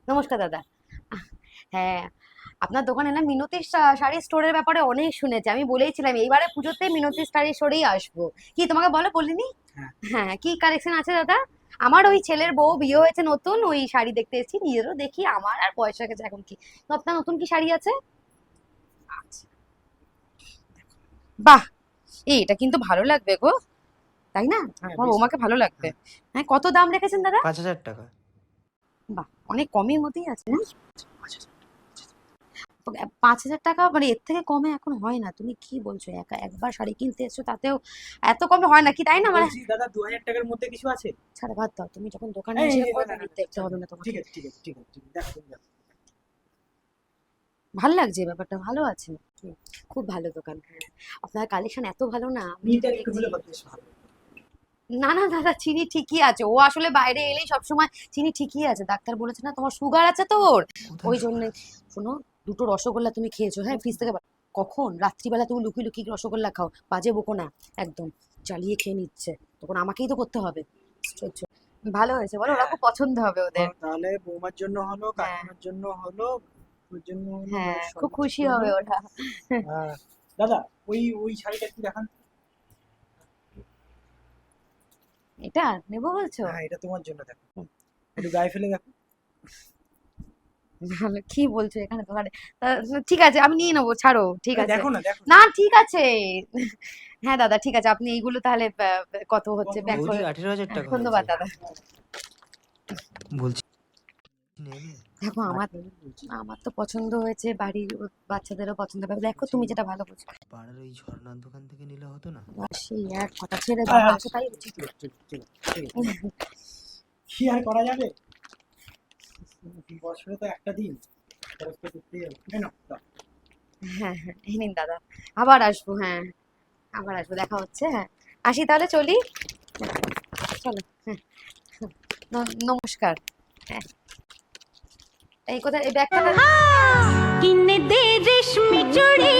নমস্কার দাদা। হ্যাঁ, আপনার দোকানে না মিনতি শাড়ি স্টোরের ব্যাপারে অনেক শুনেছি। আমি বলেইছিলাম এইবারে পুজোতে মিনতি শাড়ি স্টোরেই আসবো। কি তোমাকে বলিনি? হ্যাঁ। হ্যাঁ, কি কালেকশন আছে দাদা? আমার ওই ছেলের বউ বিয়ে হয়েছে নতুন, ওই শাড়ি দেখতে এসেছি, নিজেরও দেখি, আমার আর বয়স হয়ে গেছে এখন কি। তো আপনার নতুন কি শাড়ি আছে? আচ্ছা। বাহ, এটা কিন্তু ভালো লাগবে গো, তাই না? হ্যাঁ, আমার বেশ বৌমাকে ভালো। ভালো লাগবে। হ্যাঁ, হ্যাঁ, কত দাম রেখেছেন দাদা? ৫,০০০ টাকা। বাহ, অনেক কমের মধ্যেই আছে না? আচ্ছা, ৫,০০০ টাকা মানে এর থেকে কমে এখন হয় না। তুমি কি বলছো? একবার শাড়ি কিনতে এসছো, তাতেও এত কমে হয় না কি, তাই না? মানে বলছি দাদা ২,০০০ টাকার মধ্যে কিছু আছে? ছাড়া বাদ দাও, তুমি যখন দোকানে এই, এসে এই, না, বলবে না, না, দেখতে চলো। হবে না তোমাকে। ঠিক আছে, ঠিক আছে, ঠিক আছে, ঠিক আছে। দেখো, তুমি দেখো। ভাল লাগছে ব্যাপারটা, ভালো আছে। খুব ভালো দোকান। আপনার কালেকশন এত ভালো না, আমি চিনিটা যেটা একটু দেখছি। হলে বেশ ভালো। না না দাদা, চিনি ঠিকই আছে। ও আসলে বাইরে এলেই সবসময় চিনি ঠিকই আছে। ডাক্তার বলেছে না তোমার সুগার আছে তো ওর, কোথায় ওই জন্য। শোনা? শোনো, দুটো রসগোল্লা তুমি খেয়েছো, হ্যাঁ, ফ্রিজ থেকে কখন রাত্রিবেলা তুমি লুকিয়ে লুকিয়ে রসগোল্লা খাও? বাজে বকো না একদম। চালিয়ে খেয়ে নিচ্ছে, তখন আমাকেই তো করতে হবে। আশ্চর্য। ভালো হয়েছে বলো, ওরা হ্যাঁ, খুব পছন্দ হবে ওদের। তাহলে বৌমার জন্য হলো, হ্যাঁ কাকিমার জন্য হলো, ওর জন্য হলো, হ্যাঁ, মানে খুব সবার খুশি জন্য হলো। হবে ওরা। আহ, দাদা, ওই শাড়িটা একটু দেখান। এটা নেবো বলছো? হ্যাঁ, এটা তোমার জন্য, দেখো। একটু গায়ে ফেলে দেখো। ভালো, কি বলছো এখানে দোকানে? তা, ঠিক আছে, আমি নিয়ে নেবো, ছাড়ো, ঠিক আরে আছে। দেখো না, দেখো না। না ঠিক আছে। হ্যাঁ দাদা, ঠিক আছে, আপনি এইগুলো তাহলে কত হচ্ছে প্যাক বৌদি করে। 18,000 টাকা ধন্যবাদ হয়েছে দাদা। বলছি নেবে। দেখো, আমার আমার তো পছন্দ হয়েছে, বাড়ির বাচ্চাদেরও পছন্দ হবে। দেখো তুমি যেটা ভালো বুঝো। পাড়ার ওই ঝর্ণার দোকান থেকে নিলে হতো না? আর সেই এক কথা, ছেড়ে দাও, আছে তাই উচিত। ঠিক আছে, ঠিক আছে, ঠিক আছে, ঠিক আছে। কি আর করা যাবে? বছরে তো একটা দিন খরচ তো করতেই হবে, তাই না? দাও। হ্যাঁ হ্যাঁ, এই নিন দাদা। আবার আসবো, হ্যাঁ, আবার আসবো, দেখা হচ্ছে, হ্যাঁ। আসি তাহলে, চলি। চলো, হ্যাঁ। নমস্কার। হ্যাঁ, এই কোথায় এই ব্যাগটা? কিনে দে রেশমি চুড়ি